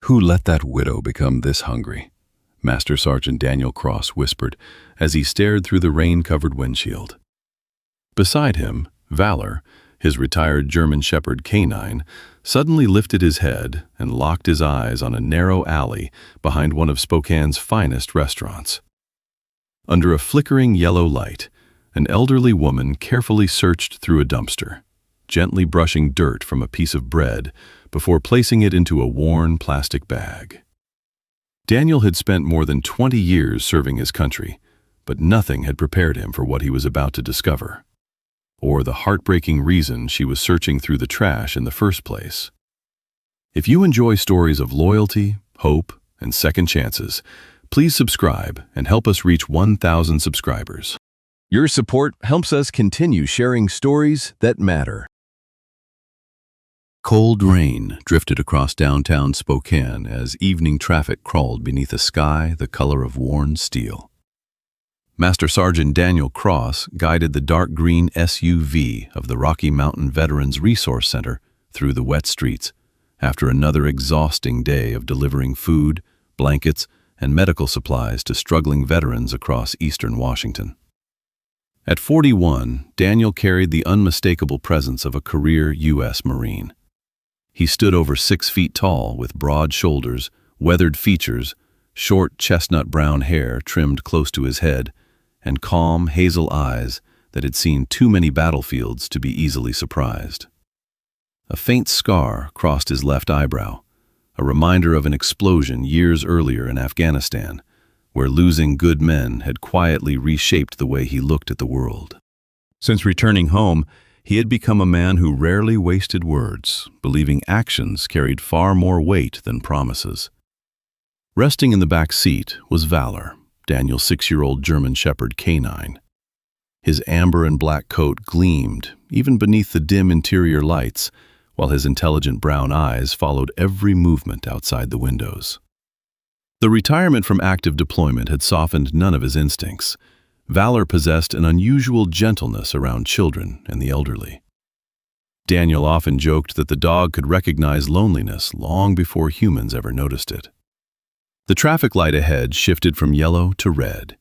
"Who let that widow become this hungry?" Master Sergeant Daniel Cross whispered as he stared through the rain-covered windshield. Beside him, Valor, his retired German Shepherd canine, suddenly lifted his head and locked his eyes on a narrow alley behind one of Spokane's finest restaurants. Under a flickering yellow light, an elderly woman carefully searched through a dumpster, gently brushing dirt from a piece of bread before placing it into a worn plastic bag. Daniel had spent more than 20 years serving his country, but nothing had prepared him for what he was about to discover, or the heartbreaking reason she was searching through the trash in the first place. If you enjoy stories of loyalty, hope, and second chances, please subscribe and help us reach 1,000 subscribers. Your support helps us continue sharing stories that matter. Cold rain drifted across downtown Spokane as evening traffic crawled beneath a sky the color of worn steel. Master Sergeant Daniel Cross guided the dark green SUV of the Rocky Mountain Veterans Resource Center through the wet streets after another exhausting day of delivering food, blankets, and medical supplies to struggling veterans across eastern Washington. At 41, Daniel carried the unmistakable presence of a career U.S. Marine. He stood over 6 feet tall with broad shoulders, weathered features, short chestnut brown hair trimmed close to his head, and calm hazel eyes that had seen too many battlefields to be easily surprised. A faint scar crossed his left eyebrow, a reminder of an explosion years earlier in Afghanistan, where losing good men had quietly reshaped the way he looked at the world. Since returning home, he had become a man who rarely wasted words, believing actions carried far more weight than promises. Resting in the back seat was Valor, Daniel's 6-year-old German Shepherd canine. His amber and black coat gleamed, even beneath the dim interior lights, while his intelligent brown eyes followed every movement outside the windows. The retirement from active deployment had softened none of his instincts. Valor possessed an unusual gentleness around children and the elderly. Daniel often joked that the dog could recognize loneliness long before humans ever noticed it. The traffic light ahead shifted from yellow to red.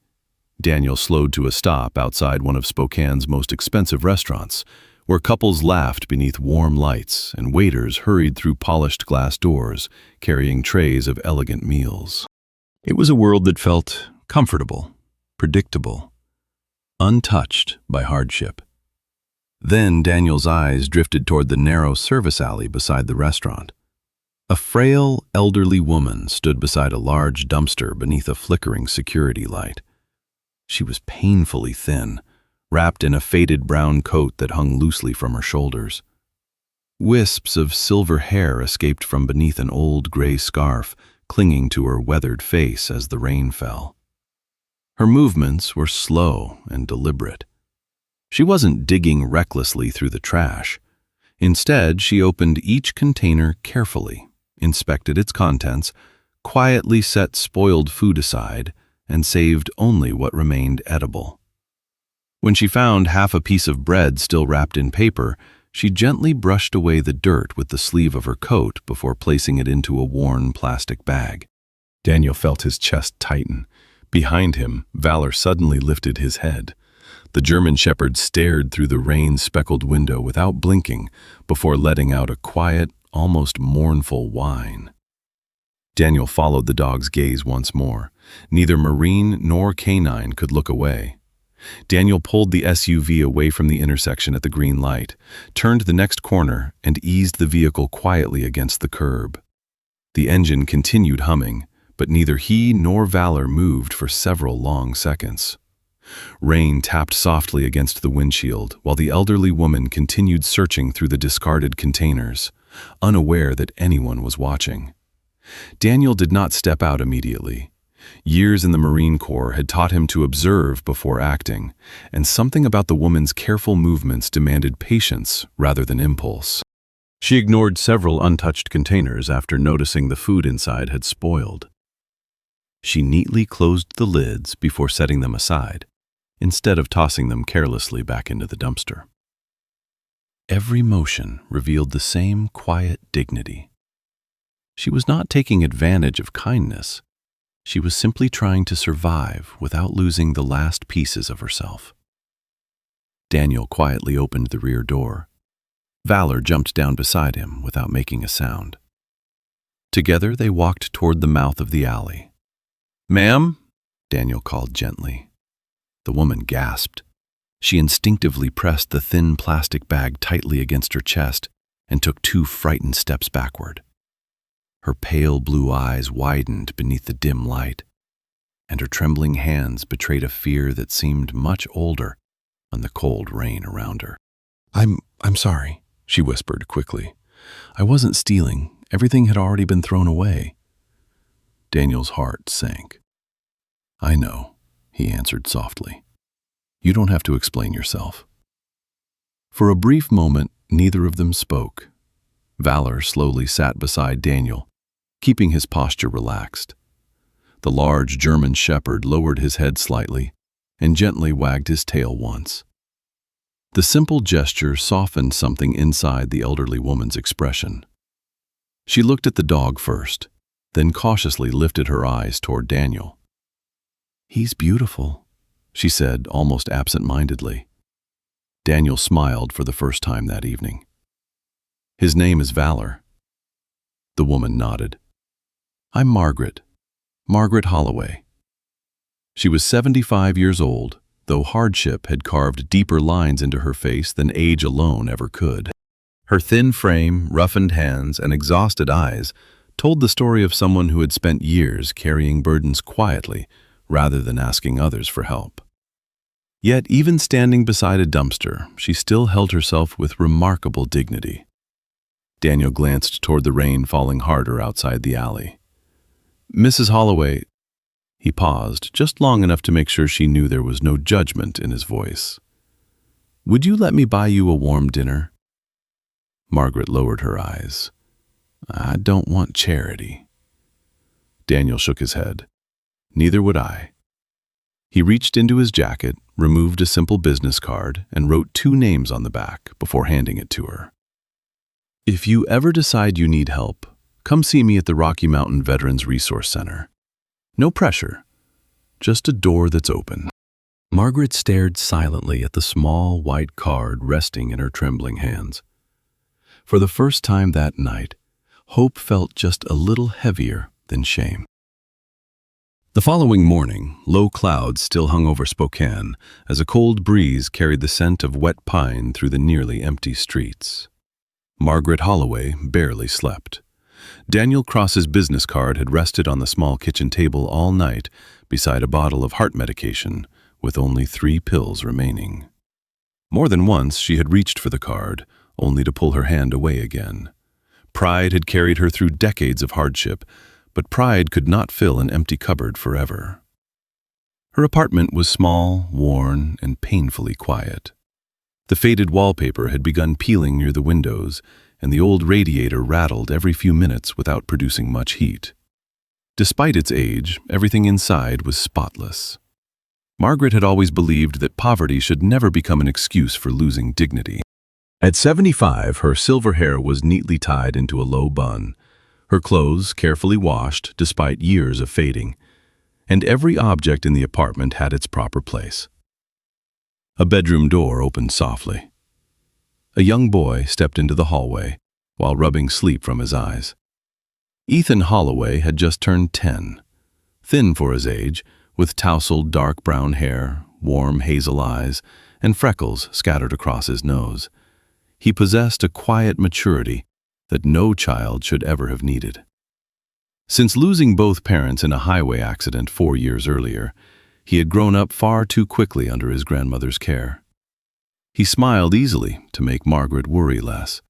Daniel slowed to a stop outside one of Spokane's most expensive restaurants, where couples laughed beneath warm lights and waiters hurried through polished glass doors, carrying trays of elegant meals. It was a world that felt comfortable, predictable, untouched by hardship. Then Daniel's eyes drifted toward the narrow service alley beside the restaurant. A frail, elderly woman stood beside a large dumpster beneath a flickering security light. She was painfully thin, wrapped in a faded brown coat that hung loosely from her shoulders. Wisps of silver hair escaped from beneath an old gray scarf, clinging to her weathered face as the rain fell. Her movements were slow and deliberate. She wasn't digging recklessly through the trash. Instead, she opened each container carefully, inspected its contents, quietly set spoiled food aside, and saved only what remained edible. When she found half a piece of bread still wrapped in paper, she gently brushed away the dirt with the sleeve of her coat before placing it into a worn plastic bag. Daniel felt his chest tighten. Behind him, Valor suddenly lifted his head. The German Shepherd stared through the rain-speckled window without blinking before letting out a quiet, almost mournful whine. Daniel followed the dog's gaze once more. Neither Marine nor canine could look away. Daniel pulled the SUV away from the intersection at the green light, turned the next corner, and eased the vehicle quietly against the curb. The engine continued humming, but neither he nor Valor moved for several long seconds. Rain tapped softly against the windshield while the elderly woman continued searching through the discarded containers, unaware that anyone was watching. Daniel did not step out immediately. Years in the Marine Corps had taught him to observe before acting, and something about the woman's careful movements demanded patience rather than impulse. She ignored several untouched containers after noticing the food inside had spoiled. She neatly closed the lids before setting them aside, instead of tossing them carelessly back into the dumpster. Every motion revealed the same quiet dignity. She was not taking advantage of kindness. She was simply trying to survive without losing the last pieces of herself. Daniel quietly opened the rear door. Valor jumped down beside him without making a sound. Together they walked toward the mouth of the alley. "Ma'am?" Daniel called gently. The woman gasped. She instinctively pressed the thin plastic bag tightly against her chest and took 2 frightened steps backward. Her pale blue eyes widened beneath the dim light, and her trembling hands betrayed a fear that seemed much older on the cold rain around her. I'm sorry," she whispered quickly. "I wasn't stealing. Everything had already been thrown away." Daniel's heart sank. "I know," he answered softly. "You don't have to explain yourself." For a brief moment, neither of them spoke. Valor slowly sat beside Daniel, keeping his posture relaxed. The large German shepherd lowered his head slightly and gently wagged his tail once. The simple gesture softened something inside the elderly woman's expression. She looked at the dog first, then cautiously lifted her eyes toward Daniel. "He's beautiful," she said almost absent-mindedly. Daniel smiled for the first time that evening. "His name is Valor." The woman nodded. "I'm Margaret Holloway." She was 75 years old, though hardship had carved deeper lines into her face than age alone ever could. Her thin frame, roughened hands, and exhausted eyes told the story of someone who had spent years carrying burdens quietly rather than asking others for help. Yet even standing beside a dumpster, she still held herself with remarkable dignity. Daniel glanced toward the rain falling harder outside the alley. "Mrs. Holloway," he paused, just long enough to make sure she knew there was no judgment in his voice. "Would you let me buy you a warm dinner?" Margaret lowered her eyes. "I don't want charity." Daniel shook his head. "Neither would I." He reached into his jacket, removed a simple business card, and wrote 2 names on the back before handing it to her. "If you ever decide you need help, come see me at the Rocky Mountain Veterans Resource Center. No pressure, just a door that's open." Margaret stared silently at the small white card resting in her trembling hands. For the first time that night, hope felt just a little heavier than shame. The following morning, low clouds still hung over Spokane as a cold breeze carried the scent of wet pine through the nearly empty streets. Margaret Holloway barely slept. Daniel Cross's business card had rested on the small kitchen table all night beside a bottle of heart medication with only 3 pills remaining. More than once she had reached for the card, only to pull her hand away again. Pride had carried her through decades of hardship, but pride could not fill an empty cupboard forever. Her apartment was small, worn, and painfully quiet. The faded wallpaper had begun peeling near the windows, and the old radiator rattled every few minutes without producing much heat. Despite its age, everything inside was spotless. Margaret had always believed that poverty should never become an excuse for losing dignity. At 75, her silver hair was neatly tied into a low bun, her clothes carefully washed despite years of fading, and every object in the apartment had its proper place. A bedroom door opened softly. A young boy stepped into the hallway while rubbing sleep from his eyes. Ethan Holloway had just turned 10, thin for his age, with tousled dark brown hair, warm hazel eyes, and freckles scattered across his nose. He possessed a quiet maturity that no child should ever have needed. Since losing both parents in a highway accident 4 years earlier, he had grown up far too quickly under his grandmother's care. He smiled easily to make Margaret worry less,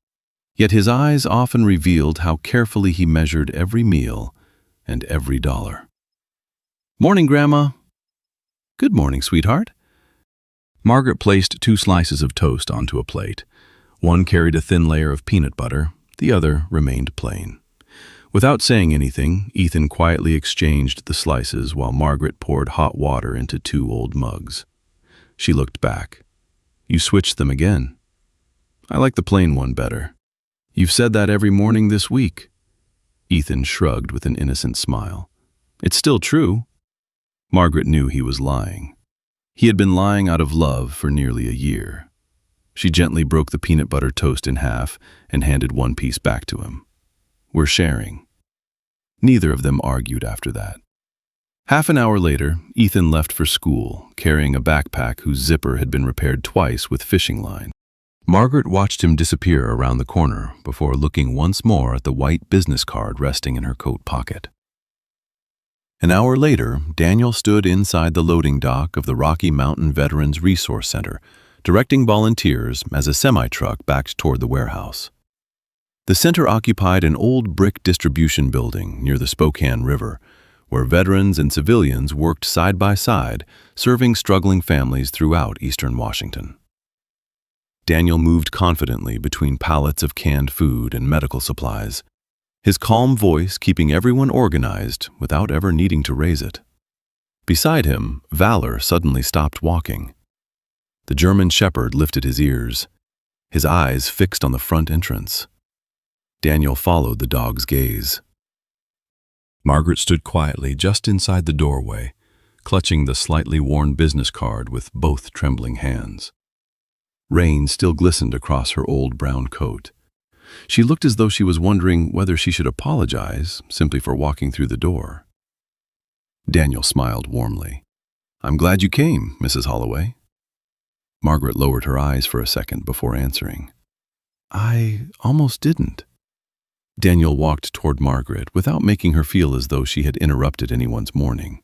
yet his eyes often revealed how carefully he measured every meal and every dollar. "Morning, Grandma." "Good morning, sweetheart." Margaret placed 2 slices of toast onto a plate. One carried a thin layer of peanut butter, the other remained plain. Without saying anything, Ethan quietly exchanged the slices while Margaret poured hot water into 2 old mugs. She looked back. "You switched them again." "I like the plain one better." "You've said that every morning this week." Ethan shrugged with an innocent smile. It's still true. Margaret knew he was lying. He had been lying out of love for nearly a year. She gently broke the peanut butter toast in half and handed one piece back to him. We're sharing. Neither of them argued after that. Half an hour later, Ethan left for school, carrying a backpack whose zipper had been repaired twice with fishing line. Margaret watched him disappear around the corner before looking once more at the white business card resting in her coat pocket. An hour later, Daniel stood inside the loading dock of the Rocky Mountain Veterans Resource Center, directing volunteers as a semi-truck backed toward the warehouse. The center occupied an old brick distribution building near the Spokane River, where veterans and civilians worked side by side, serving struggling families throughout eastern Washington. Daniel moved confidently between pallets of canned food and medical supplies, his calm voice keeping everyone organized without ever needing to raise it. Beside him, Valor suddenly stopped walking. The German shepherd lifted his ears, his eyes fixed on the front entrance. Daniel followed the dog's gaze. Margaret stood quietly just inside the doorway, clutching the slightly worn business card with both trembling hands. Rain still glistened across her old brown coat. She looked as though she was wondering whether she should apologize simply for walking through the door. Daniel smiled warmly. I'm glad you came, Mrs. Holloway. Margaret lowered her eyes for a second before answering. I almost didn't. Daniel walked toward Margaret without making her feel as though she had interrupted anyone's morning.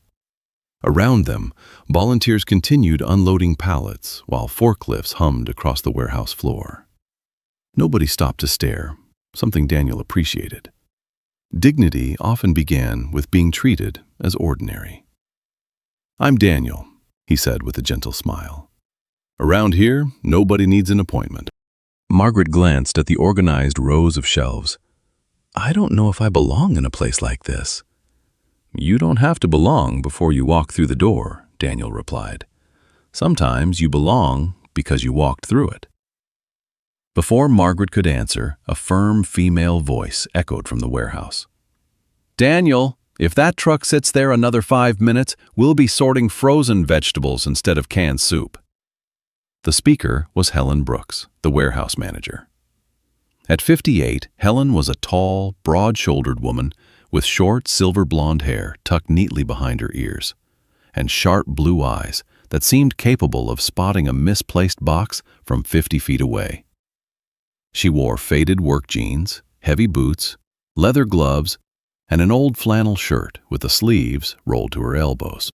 Around them, volunteers continued unloading pallets while forklifts hummed across the warehouse floor. Nobody stopped to stare, something Daniel appreciated. Dignity often began with being treated as ordinary. I'm Daniel, he said with a gentle smile. Around here, nobody needs an appointment. Margaret glanced at the organized rows of shelves. I don't know if I belong in a place like this. You don't have to belong before you walk through the door, Daniel replied. Sometimes you belong because you walked through it. Before Margaret could answer, a firm female voice echoed from the warehouse. Daniel, if that truck sits there another 5 minutes, we'll be sorting frozen vegetables instead of canned soup. The speaker was Helen Brooks, the warehouse manager. At 58, Helen was a tall, broad-shouldered woman with short, silver blonde hair tucked neatly behind her ears, and sharp blue eyes that seemed capable of spotting a misplaced box from 50 feet away. She wore faded work jeans, heavy boots, leather gloves, and an old flannel shirt with the sleeves rolled to her elbows.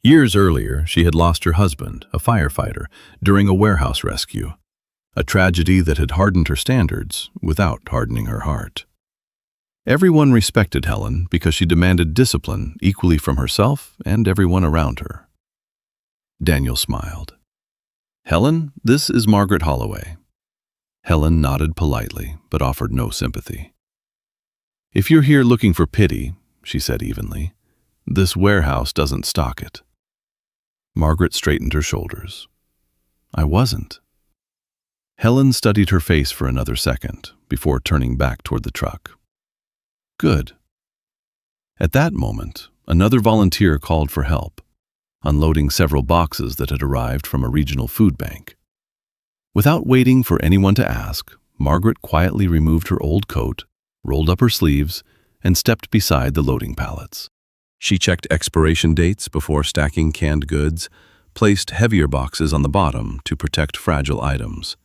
Years earlier, she had lost her husband, a firefighter, during a warehouse rescue, a tragedy that had hardened her standards without hardening her heart. Everyone respected Helen because she demanded discipline equally from herself and everyone around her. Daniel smiled. Helen, this is Margaret Holloway. Helen nodded politely, but offered no sympathy. If you're here looking for pity, she said evenly, this warehouse doesn't stock it. Margaret straightened her shoulders. I wasn't. Helen studied her face for another second before turning back toward the truck. Good. At that moment, another volunteer called for help, unloading several boxes that had arrived from a regional food bank. Without waiting for anyone to ask, Margaret quietly removed her old coat, rolled up her sleeves, and stepped beside the loading pallets. She checked expiration dates before stacking canned goods, placed heavier boxes on the bottom to protect fragile items,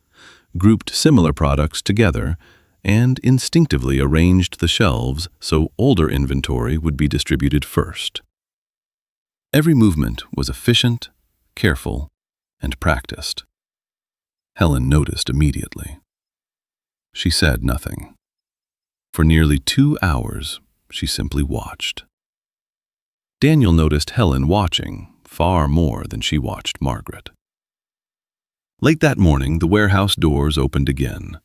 grouped similar products together, and instinctively arranged the shelves so older inventory would be distributed first. Every movement was efficient, careful, and practiced. Helen noticed immediately. She said nothing. For nearly 2 hours, she simply watched. Daniel noticed Helen watching far more than she watched Margaret. Late that morning, the warehouse doors opened again.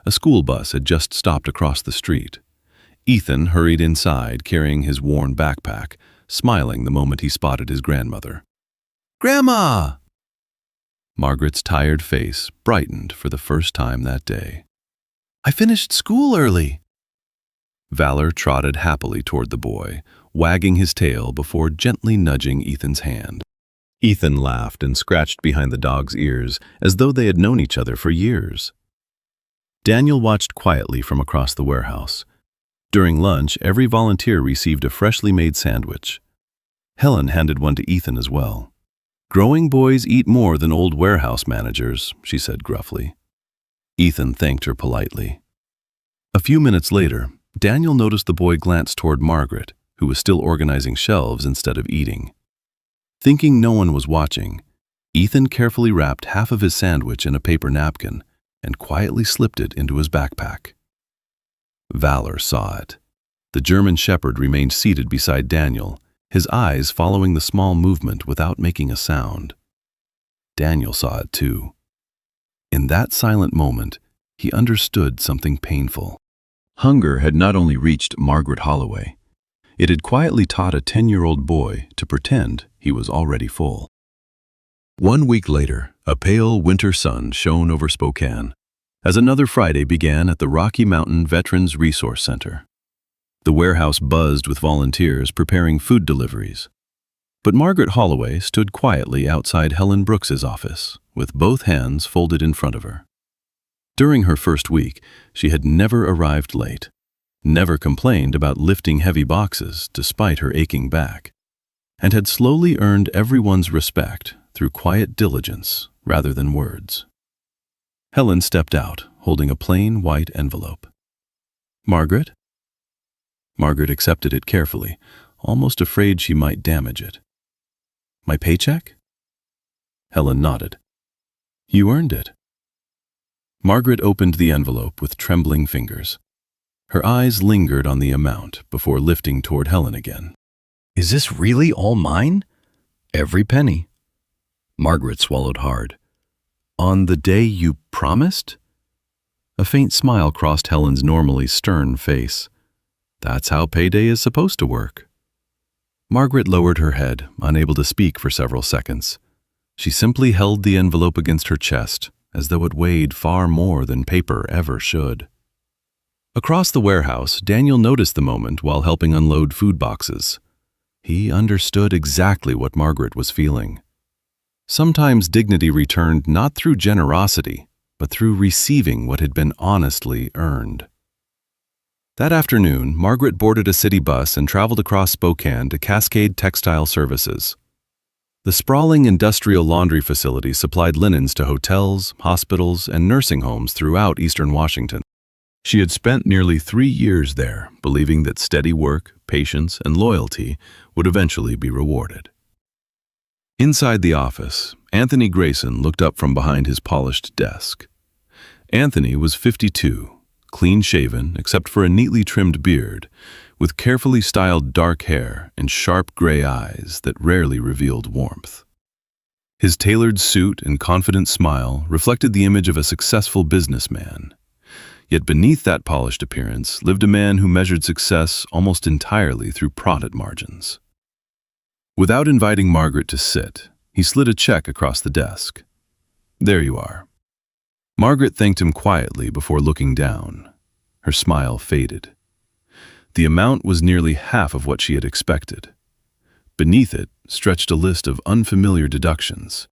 A school bus had just stopped across the street. Ethan hurried inside, carrying his worn backpack, smiling the moment he spotted his grandmother. Grandma! Margaret's tired face brightened for the first time that day. I finished school early. Valor trotted happily toward the boy, wagging his tail before gently nudging Ethan's hand. Ethan laughed and scratched behind the dog's ears as though they had known each other for years. Daniel watched quietly from across the warehouse. During lunch, every volunteer received a freshly made sandwich. Helen handed one to Ethan as well. "Growing boys eat more than old warehouse managers," she said gruffly. Ethan thanked her politely. A few minutes later, Daniel noticed the boy glance toward Margaret, who was still organizing shelves instead of eating. Thinking no one was watching, Ethan carefully wrapped half of his sandwich in a paper napkin and quietly slipped it into his backpack. Valor saw it. The German shepherd remained seated beside Daniel, his eyes following the small movement without making a sound. Daniel saw it too. In that silent moment, he understood something painful. Hunger had not only reached Margaret Holloway, it had quietly taught a 10-year-old boy to pretend he was already full. 1 week later, a pale winter sun shone over Spokane as another Friday began at the Rocky Mountain Veterans Resource Center. The warehouse buzzed with volunteers preparing food deliveries. But Margaret Holloway stood quietly outside Helen Brooks's office, with both hands folded in front of her. During her first week, she had never arrived late, never complained about lifting heavy boxes despite her aching back, and had slowly earned everyone's respect through quiet diligence rather than words. Helen stepped out, holding a plain white envelope. "Margaret?" Margaret accepted it carefully, almost afraid she might damage it. "My paycheck?" Helen nodded. "You earned it." Margaret opened the envelope with trembling fingers. Her eyes lingered on the amount before lifting toward Helen again. "Is this really all mine?" "Every penny." Margaret swallowed hard. "On the day you promised?" A faint smile crossed Helen's normally stern face. "That's how payday is supposed to work." Margaret lowered her head, unable to speak for several seconds. She simply held the envelope against her chest, as though it weighed far more than paper ever should. Across the warehouse, Daniel noticed the moment while helping unload food boxes. He understood exactly what Margaret was feeling. Sometimes dignity returned not through generosity, but through receiving what had been honestly earned. That afternoon, Margaret boarded a city bus and traveled across Spokane to Cascade Textile Services. The sprawling industrial laundry facility supplied linens to hotels, hospitals, and nursing homes throughout eastern Washington. She had spent nearly 3 years there, believing that steady work, patience, and loyalty would eventually be rewarded. Inside the office, Anthony Grayson looked up from behind his polished desk. Anthony was 52, clean-shaven except for a neatly trimmed beard, with carefully styled dark hair and sharp gray eyes that rarely revealed warmth. His tailored suit and confident smile reflected the image of a successful businessman. Yet beneath that polished appearance lived a man who measured success almost entirely through profit margins. Without inviting Margaret to sit, he slid a check across the desk. "There you are." Margaret thanked him quietly before looking down. Her smile faded. The amount was nearly half of what she had expected. Beneath it stretched a list of unfamiliar deductions: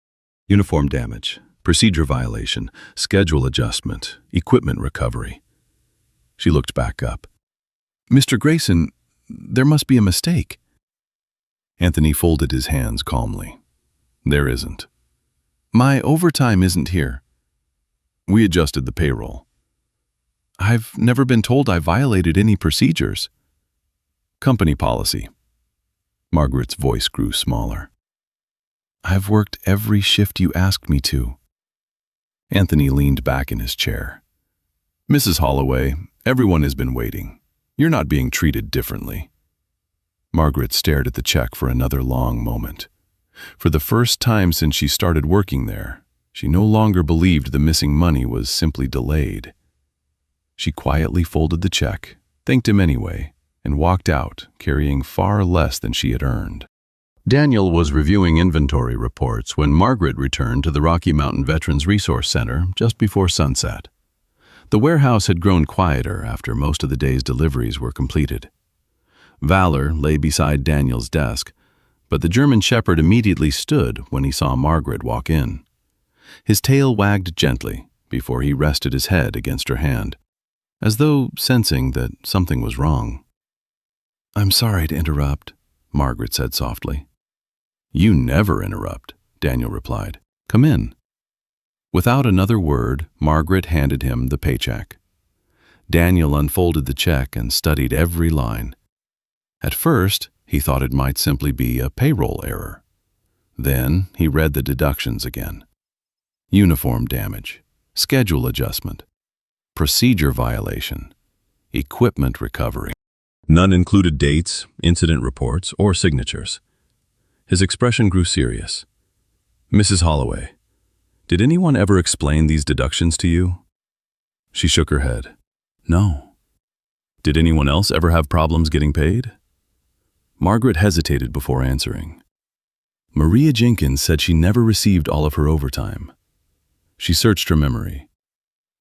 uniform damage, procedure violation, schedule adjustment, equipment recovery. She looked back up. "Mr. Grayson, there must be a mistake." Anthony folded his hands calmly. "There isn't. My overtime isn't here. We adjusted the payroll. I've never been told I violated any procedures." "Company policy." Margaret's voice grew smaller. "I've worked every shift you asked me to." Anthony leaned back in his chair. "Mrs. Holloway, everyone has been waiting. You're not being treated differently." Margaret stared at the check for another long moment. For the first time since she started working there, she no longer believed the missing money was simply delayed. She quietly folded the check, thanked him anyway, and walked out, carrying far less than she had earned. Daniel was reviewing inventory reports when Margaret returned to the Rocky Mountain Veterans Resource Center just before sunset. The warehouse had grown quieter after most of the day's deliveries were completed. Valor lay beside Daniel's desk, but the German shepherd immediately stood when he saw Margaret walk in. His tail wagged gently before he rested his head against her hand, as though sensing that something was wrong. "I'm sorry to interrupt," Margaret said softly. "You never interrupt," Daniel replied. "Come in." Without another word, Margaret handed him the paycheck. Daniel unfolded the check and studied every line. At first, he thought it might simply be a payroll error. Then he read the deductions again. Uniform damage, schedule adjustment, procedure violation, equipment recovery. None included dates, incident reports, or signatures. His expression grew serious. "Mrs. Holloway, did anyone ever explain these deductions to you?" She shook her head. "No." "Did anyone else ever have problems getting paid?" Margaret hesitated before answering. Maria Jenkins said she never received all of her overtime. She searched her memory.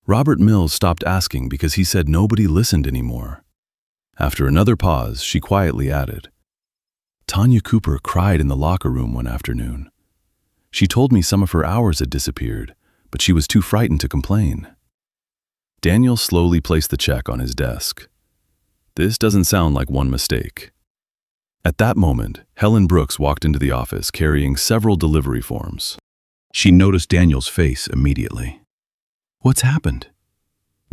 Robert Mills stopped asking because he said nobody listened anymore. After another pause, she quietly added, "Tanya Cooper cried in the locker room one afternoon. She told me some of her hours had disappeared, but she was too frightened to complain." Daniel slowly placed the check on his desk. This doesn't sound like one mistake. At that moment, Helen Brooks walked into the office carrying several delivery forms. She noticed Daniel's face immediately. "What's happened?"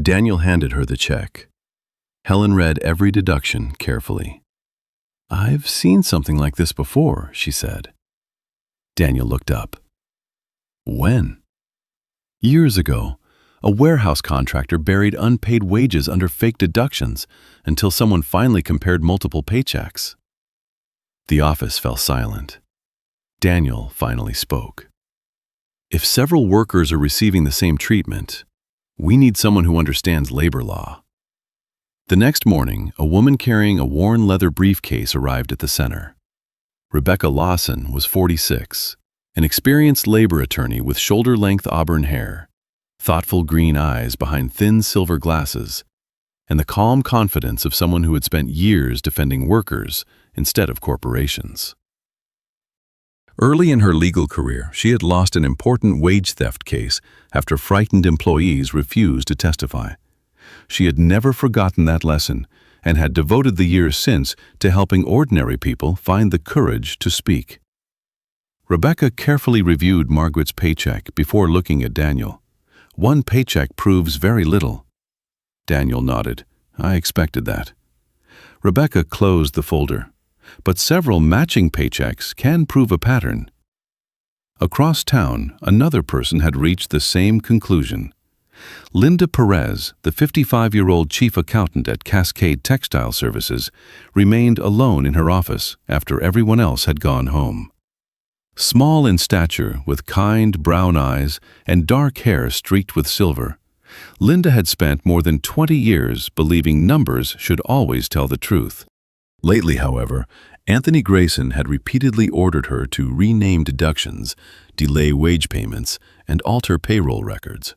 Daniel handed her the check. Helen read every deduction carefully. "I've seen something like this before," she said. Daniel looked up. "When?" "Years ago. A warehouse contractor buried unpaid wages under fake deductions until someone finally compared multiple paychecks." The office fell silent. Daniel finally spoke. "If several workers are receiving the same treatment, we need someone who understands labor law." The next morning, a woman carrying a worn leather briefcase arrived at the center. Rebecca Lawson was 46, an experienced labor attorney with shoulder-length auburn hair, thoughtful green eyes behind thin silver glasses, and the calm confidence of someone who had spent years defending workers instead of corporations. Early in her legal career, she had lost an important wage theft case after frightened employees refused to testify. She had never forgotten that lesson and had devoted the years since to helping ordinary people find the courage to speak. Rebecca carefully reviewed Margaret's paycheck before looking at Daniel. "One paycheck proves very little." Daniel nodded. "I expected that." Rebecca closed the folder. "But several matching paychecks can prove a pattern." Across town, another person had reached the same conclusion. Linda Perez, the 55-year-old chief accountant at Cascade Textile Services, remained alone in her office after everyone else had gone home. Small in stature, with kind brown eyes and dark hair streaked with silver, Linda had spent more than 20 years believing numbers should always tell the truth. Lately, however, Anthony Grayson had repeatedly ordered her to rename deductions, delay wage payments, and alter payroll records.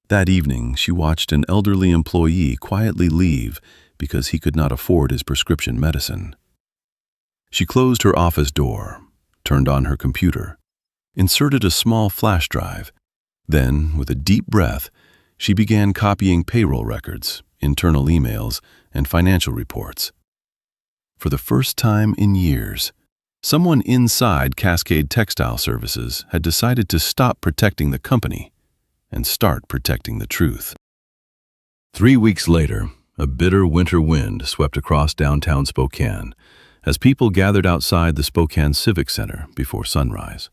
That evening, she watched an elderly employee quietly leave because he could not afford his prescription medicine. She closed her office door, turned on her computer, inserted a small flash drive. Then, with a deep breath, she began copying payroll records, internal emails, and financial reports. For the first time in years, someone inside Cascade Textile Services had decided to stop protecting the company and start protecting the truth. 3 weeks later, a bitter winter wind swept across downtown Spokane as people gathered outside the Spokane Civic Center before sunrise.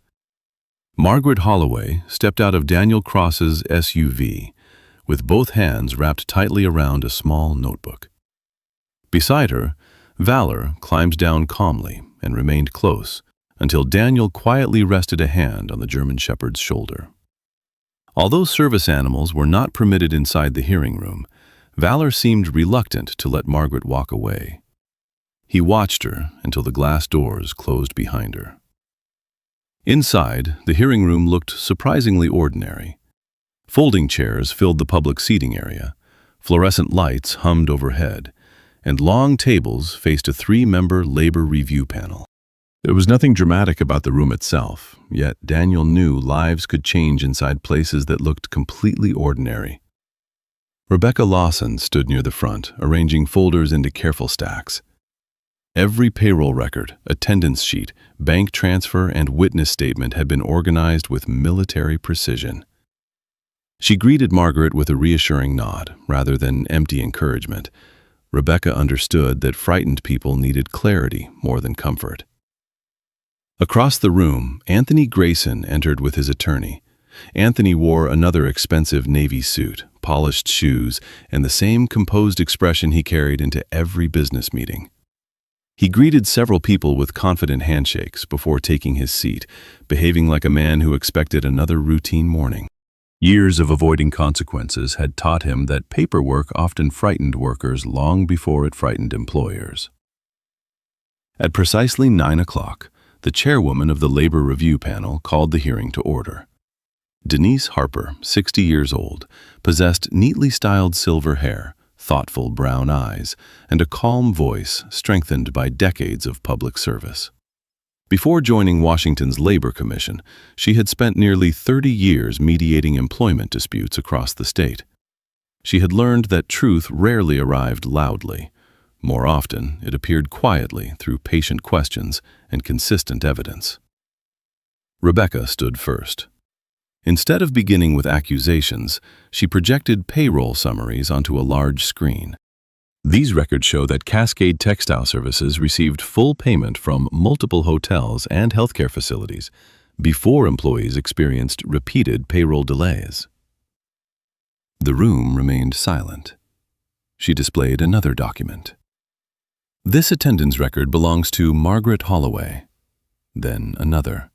Margaret Holloway stepped out of Daniel Cross's SUV with both hands wrapped tightly around a small notebook. Beside her, Valor climbed down calmly and remained close until Daniel quietly rested a hand on the German shepherd's shoulder. Although service animals were not permitted inside the hearing room, Valor seemed reluctant to let Margaret walk away. He watched her until the glass doors closed behind her. Inside, the hearing room looked surprisingly ordinary. Folding chairs filled the public seating area, fluorescent lights hummed overhead, and long tables faced a three-member labor review panel. There was nothing dramatic about the room itself, yet Daniel knew lives could change inside places that looked completely ordinary. Rebecca Lawson stood near the front, arranging folders into careful stacks. Every payroll record, attendance sheet, bank transfer, and witness statement had been organized with military precision. She greeted Margaret with a reassuring nod, rather than empty encouragement. Rebecca understood that frightened people needed clarity more than comfort. Across the room, Anthony Grayson entered with his attorney. Anthony wore another expensive navy suit, polished shoes, and the same composed expression he carried into every business meeting. He greeted several people with confident handshakes before taking his seat, behaving like a man who expected another routine morning. Years of avoiding consequences had taught him that paperwork often frightened workers long before it frightened employers. At precisely 9 o'clock, the chairwoman of the labor review panel called the hearing to order. Denise Harper, 60 years old, possessed neatly styled silver hair, thoughtful brown eyes, and a calm voice strengthened by decades of public service. Before joining Washington's Labor Commission, she had spent nearly 30 years mediating employment disputes across the state. She had learned that truth rarely arrived loudly. More often, it appeared quietly through patient questions and consistent evidence. Rebecca stood first. Instead of beginning with accusations, she projected payroll summaries onto a large screen. These records show that Cascade Textile Services received full payment from multiple hotels and healthcare facilities before employees experienced repeated payroll delays. The room remained silent. She displayed another document. This attendance record belongs to Margaret Holloway. Then another.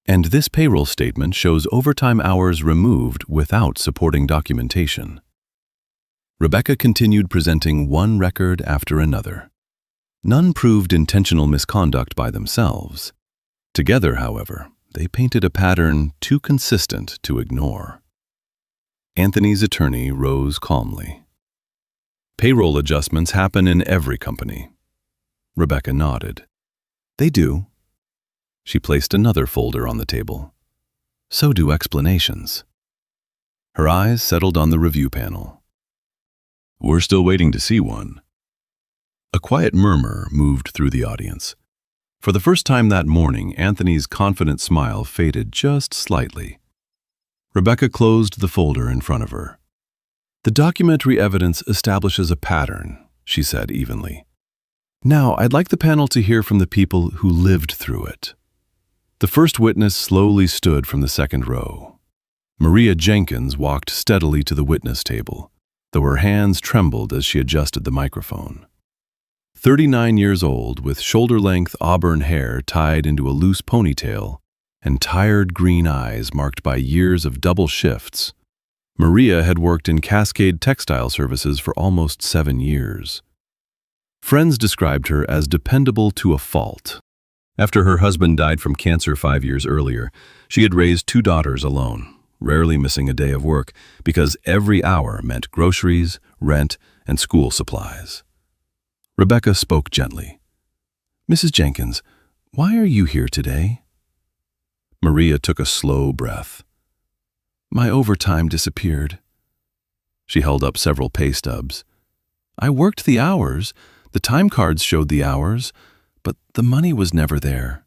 And this payroll statement shows overtime hours removed without supporting documentation. Rebecca continued presenting one record after another. None proved intentional misconduct by themselves. Together, however, they painted a pattern too consistent to ignore. Anthony's attorney rose calmly. Payroll adjustments happen in every company. Rebecca nodded. They do. She placed another folder on the table. So do explanations. Her eyes settled on the review panel. We're still waiting to see one. A quiet murmur moved through the audience. For the first time that morning, Anthony's confident smile faded just slightly. Rebecca closed the folder in front of her. The documentary evidence establishes a pattern, she said evenly. Now, I'd like the panel to hear from the people who lived through it. The first witness slowly stood from the second row. Maria Jenkins walked steadily to the witness table, though her hands trembled as she adjusted the microphone. 39 years old, with shoulder-length auburn hair tied into a loose ponytail and tired green eyes marked by years of double shifts, Maria had worked in Cascade Textile Services for almost 7 years. Friends described her as dependable to a fault. After her husband died from cancer 5 years earlier, she had raised 2 daughters alone, rarely missing a day of work because every hour meant groceries, rent, and school supplies. Rebecca spoke gently. Mrs. Jenkins, why are you here today? Maria took a slow breath. My overtime disappeared. She held up several pay stubs. I worked the hours. The time cards showed the hours, but the money was never there.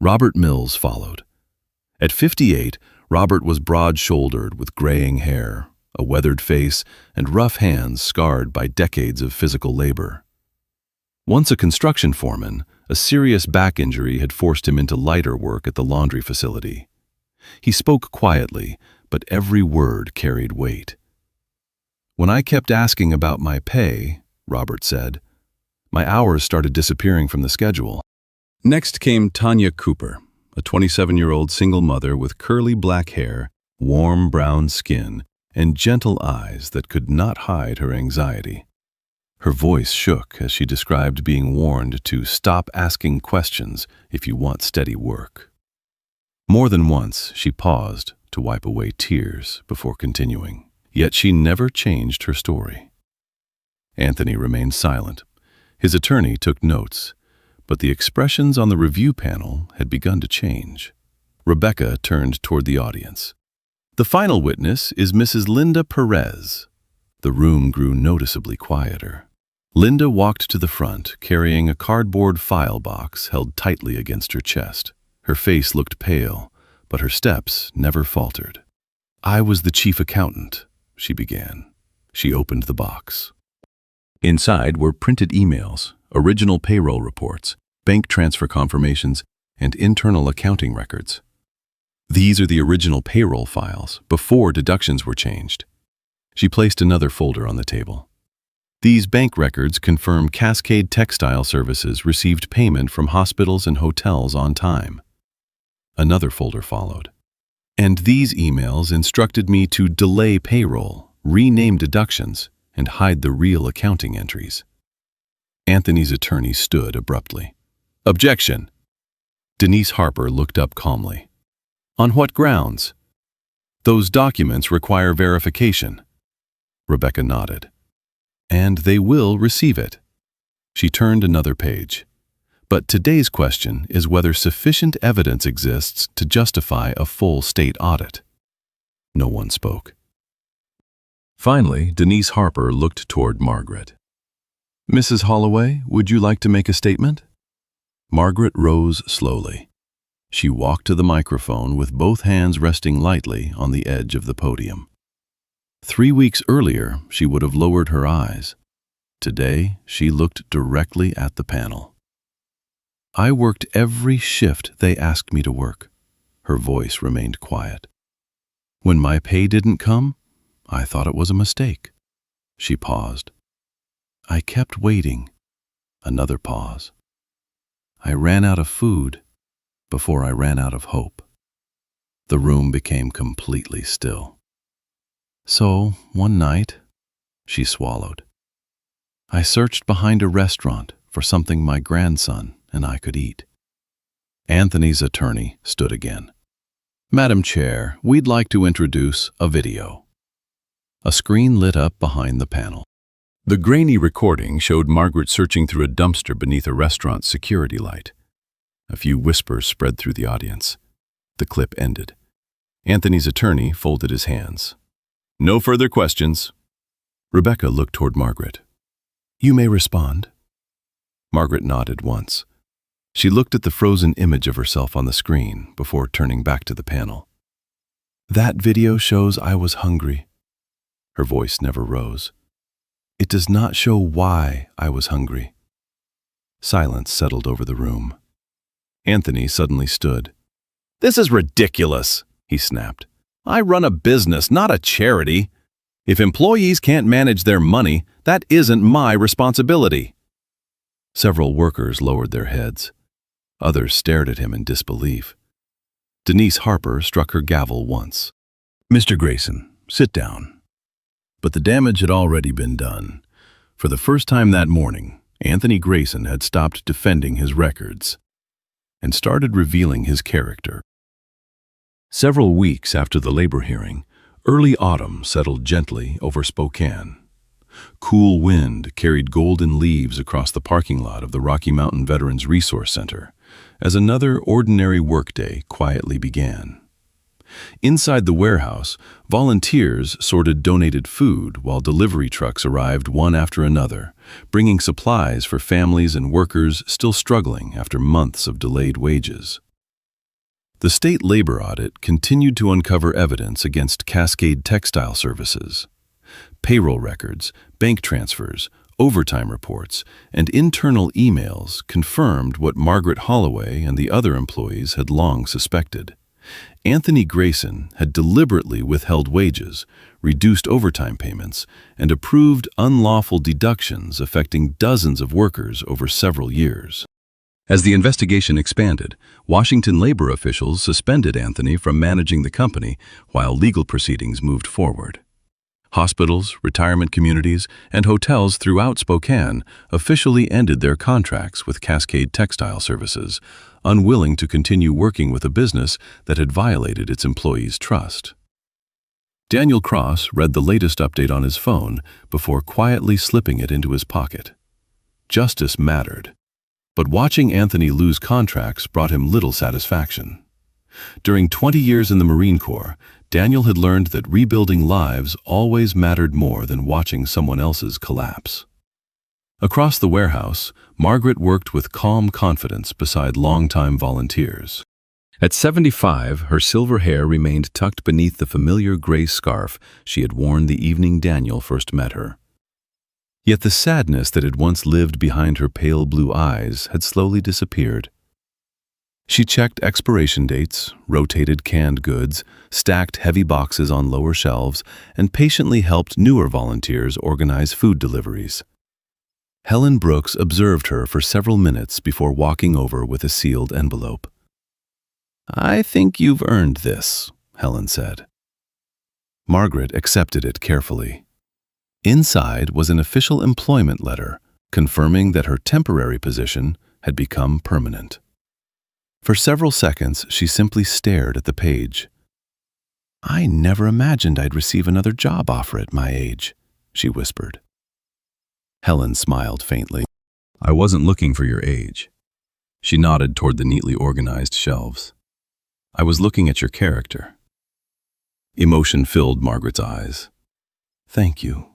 Robert Mills followed. At 58, Robert was broad-shouldered with graying hair, a weathered face, and rough hands scarred by decades of physical labor. Once a construction foreman, a serious back injury had forced him into lighter work at the laundry facility. He spoke quietly, but every word carried weight. When I kept asking about my pay, Robert said, my hours started disappearing from the schedule. Next came Tanya Cooper, a 27-year-old single mother with curly black hair, warm brown skin, and gentle eyes that could not hide her anxiety. Her voice shook as she described being warned to stop asking questions if you want steady work. More than once, she paused to wipe away tears before continuing. Yet she never changed her story. Anthony remained silent. His attorney took notes, but the expressions on the review panel had begun to change. Rebecca turned toward the audience. The final witness is Mrs. Linda Perez. The room grew noticeably quieter. Linda walked to the front, carrying a cardboard file box held tightly against her chest. Her face looked pale, but her steps never faltered. "I was the chief accountant," she began. She opened the box. Inside were printed emails, original payroll reports, bank transfer confirmations, and internal accounting records. These are the original payroll files, before deductions were changed. She placed another folder on the table. These bank records confirm Cascade Textile Services received payment from hospitals and hotels on time. Another folder followed. And these emails instructed me to delay payroll, rename deductions, and hide the real accounting entries. Anthony's attorney stood abruptly. "Objection!" Denise Harper looked up calmly. "On what grounds?" "Those documents require verification." Rebecca nodded. "And they will receive it." She turned another page. "But today's question is whether sufficient evidence exists to justify a full state audit." No one spoke. Finally, Denise Harper looked toward Margaret. "Mrs. Holloway, would you like to make a statement?" Margaret rose slowly. She walked to the microphone with both hands resting lightly on the edge of the podium. 3 weeks earlier, she would have lowered her eyes. Today, she looked directly at the panel. "I worked every shift they asked me to work." Her voice remained quiet. "When my pay didn't come, I thought it was a mistake." She paused. "I kept waiting." Another pause. "I ran out of food before I ran out of hope." The room became completely still. "So, one night," she swallowed, "I searched behind a restaurant for something my grandson and I could eat." Anthony's attorney stood again. "Madam Chair, we'd like to introduce a video." A screen lit up behind the panel. The grainy recording showed Margaret searching through a dumpster beneath a restaurant's security light. A few whispers spread through the audience. The clip ended. Anthony's attorney folded his hands. "No further questions." Rebecca looked toward Margaret. "You may respond." Margaret nodded once. She looked at the frozen image of herself on the screen before turning back to the panel. "That video shows I was hungry." Her voice never rose. "It does not show why I was hungry." Silence settled over the room. Anthony suddenly stood. "This is ridiculous," he snapped. "I run a business, not a charity. If employees can't manage their money, that isn't my responsibility." Several workers lowered their heads. Others stared at him in disbelief. Denise Harper struck her gavel once. "Mr. Grayson, sit down." But the damage had already been done. For the first time that morning, Anthony Grayson had stopped defending his records and started revealing his character. Several weeks after the labor hearing, early autumn settled gently over Spokane. Cool wind carried golden leaves across the parking lot of the Rocky Mountain Veterans Resource Center as another ordinary workday quietly began. Inside the warehouse, volunteers sorted donated food while delivery trucks arrived one after another, bringing supplies for families and workers still struggling after months of delayed wages. The state labor audit continued to uncover evidence against Cascade Textile Services. Payroll records, bank transfers, overtime reports, and internal emails confirmed what Margaret Holloway and the other employees had long suspected. Anthony Grayson had deliberately withheld wages, reduced overtime payments, and approved unlawful deductions affecting dozens of workers over several years. As the investigation expanded, Washington labor officials suspended Anthony from managing the company while legal proceedings moved forward. Hospitals, retirement communities, and hotels throughout Spokane officially ended their contracts with Cascade Textile Services, unwilling to continue working with a business that had violated its employees' trust. Daniel Cross read the latest update on his phone before quietly slipping it into his pocket. Justice mattered, but watching Anthony lose contracts brought him little satisfaction. During 20 years in the Marine Corps, Daniel had learned that rebuilding lives always mattered more than watching someone else's collapse. Across the warehouse, Margaret worked with calm confidence beside longtime volunteers. At 75, her silver hair remained tucked beneath the familiar gray scarf she had worn the evening Daniel first met her. Yet the sadness that had once lived behind her pale blue eyes had slowly disappeared. She checked expiration dates, rotated canned goods, stacked heavy boxes on lower shelves, and patiently helped newer volunteers organize food deliveries. Helen Brooks observed her for several minutes before walking over with a sealed envelope. "I think you've earned this," Helen said. Margaret accepted it carefully. Inside was an official employment letter confirming that her temporary position had become permanent. For several seconds, she simply stared at the page. "I never imagined I'd receive another job offer at my age," she whispered. Helen smiled faintly. "I wasn't looking for your age." She nodded toward the neatly organized shelves. "I was looking at your character." Emotion filled Margaret's eyes. "Thank you."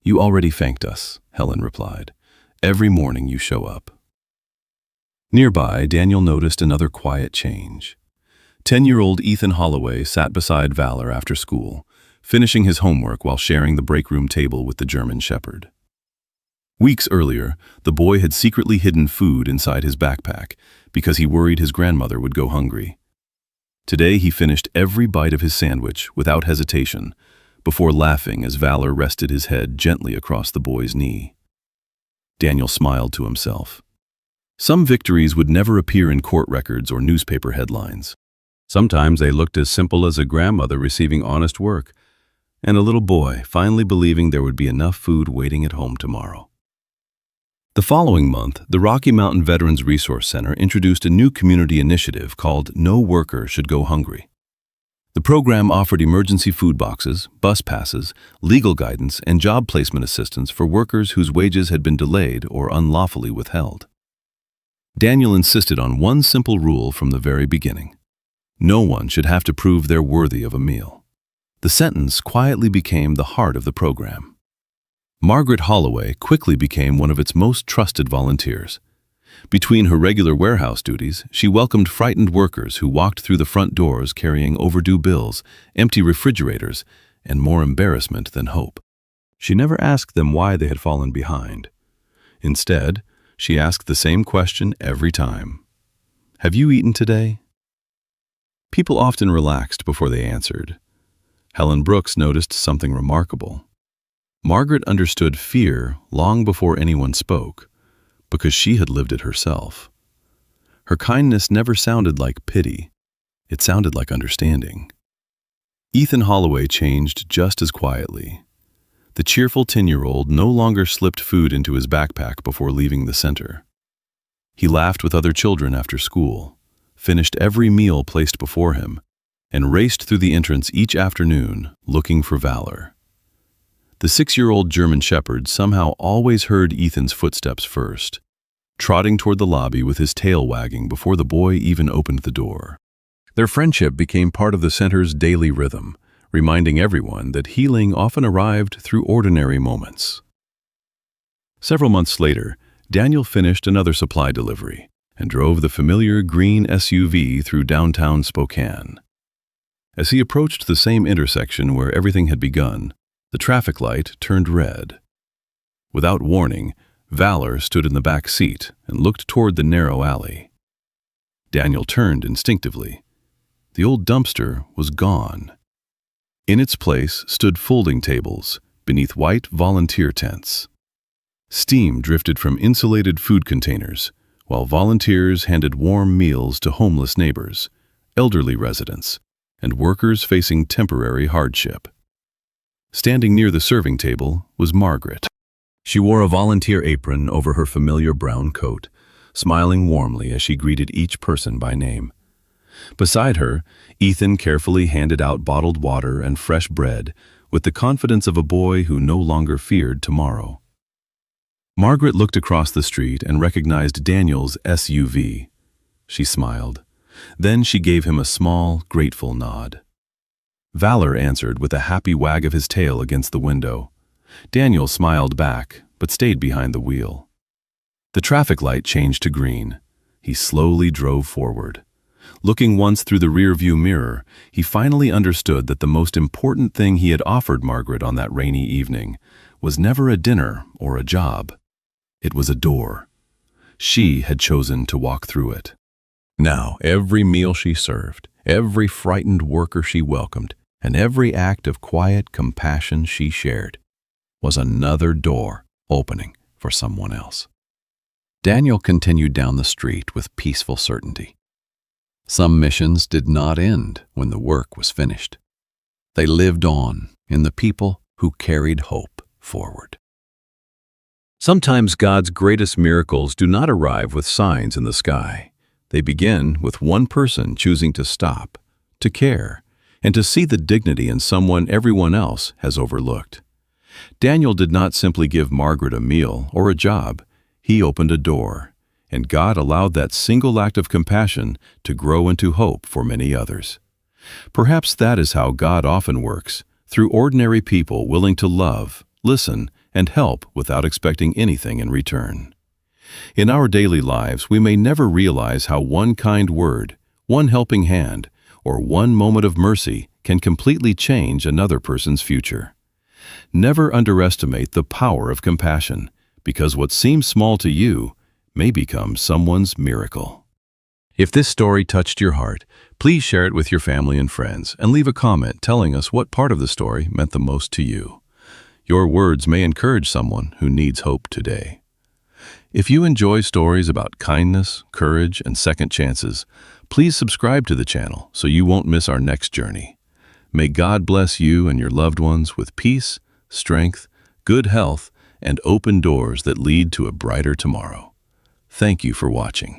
"You already thanked us," Helen replied. "Every morning you show up." Nearby, Daniel noticed another quiet change. 10-year-old Ethan Holloway sat beside Valor after school, finishing his homework while sharing the break room table with the German Shepherd. Weeks earlier, the boy had secretly hidden food inside his backpack because he worried his grandmother would go hungry. Today he finished every bite of his sandwich without hesitation, before laughing as Valor rested his head gently across the boy's knee. Daniel smiled to himself. Some victories would never appear in court records or newspaper headlines. Sometimes they looked as simple as a grandmother receiving honest work, and a little boy finally believing there would be enough food waiting at home tomorrow. The following month, the Rocky Mountain Veterans Resource Center introduced a new community initiative called No Worker Should Go Hungry. The program offered emergency food boxes, bus passes, legal guidance, and job placement assistance for workers whose wages had been delayed or unlawfully withheld. Daniel insisted on one simple rule from the very beginning. No one should have to prove they're worthy of a meal. The sentence quietly became the heart of the program. Margaret Holloway quickly became one of its most trusted volunteers. Between her regular warehouse duties, she welcomed frightened workers who walked through the front doors carrying overdue bills, empty refrigerators, and more embarrassment than hope. She never asked them why they had fallen behind. Instead, she asked the same question every time. "Have you eaten today?" People often relaxed before they answered. Helen Brooks noticed something remarkable. Margaret understood fear long before anyone spoke, because she had lived it herself. Her kindness never sounded like pity. It sounded like understanding. Ethan Holloway changed just as quietly. The cheerful 10-year-old no longer slipped food into his backpack before leaving the center. He laughed with other children after school, finished every meal placed before him, and raced through the entrance each afternoon looking for Valor. The 6-year-old German Shepherd somehow always heard Ethan's footsteps first, trotting toward the lobby with his tail wagging before the boy even opened the door. Their friendship became part of the center's daily rhythm, reminding everyone that healing often arrived through ordinary moments. Several months later, Daniel finished another supply delivery and drove the familiar green SUV through downtown Spokane. As he approached the same intersection where everything had begun, the traffic light turned red. Without warning, Valor stood in the back seat and looked toward the narrow alley. Daniel turned instinctively. The old dumpster was gone. In its place stood folding tables beneath white volunteer tents. Steam drifted from insulated food containers, while volunteers handed warm meals to homeless neighbors, elderly residents, and workers facing temporary hardship. Standing near the serving table was Margaret. She wore a volunteer apron over her familiar brown coat, smiling warmly as she greeted each person by name. Beside her, Ethan carefully handed out bottled water and fresh bread with the confidence of a boy who no longer feared tomorrow. Margaret looked across the street and recognized Daniel's SUV. She smiled. Then she gave him a small, grateful nod. Valor answered with a happy wag of his tail against the window. Daniel smiled back, but stayed behind the wheel. The traffic light changed to green. He slowly drove forward. Looking once through the rearview mirror, he finally understood that the most important thing he had offered Margaret on that rainy evening was never a dinner or a job. It was a door. She had chosen to walk through it. Now, every meal she served, every frightened worker she welcomed, and every act of quiet compassion she shared was another door opening for someone else. Daniel continued down the street with peaceful certainty. Some missions did not end when the work was finished. They lived on in the people who carried hope forward. Sometimes God's greatest miracles do not arrive with signs in the sky. They begin with one person choosing to stop, to care, and to see the dignity in someone everyone else has overlooked. Daniel did not simply give Margaret a meal or a job. He opened a door, and God allowed that single act of compassion to grow into hope for many others. Perhaps that is how God often works, through ordinary people willing to love, listen, and help without expecting anything in return. In our daily lives, we may never realize how one kind word, one helping hand, or one moment of mercy can completely change another person's future. Never underestimate the power of compassion, because what seems small to you may become someone's miracle. If this story touched your heart, please share it with your family and friends and leave a comment telling us what part of the story meant the most to you. Your words may encourage someone who needs hope today. If you enjoy stories about kindness, courage, and second chances, please subscribe to the channel so you won't miss our next journey. May God bless you and your loved ones with peace, strength, good health, and open doors that lead to a brighter tomorrow. Thank you for watching.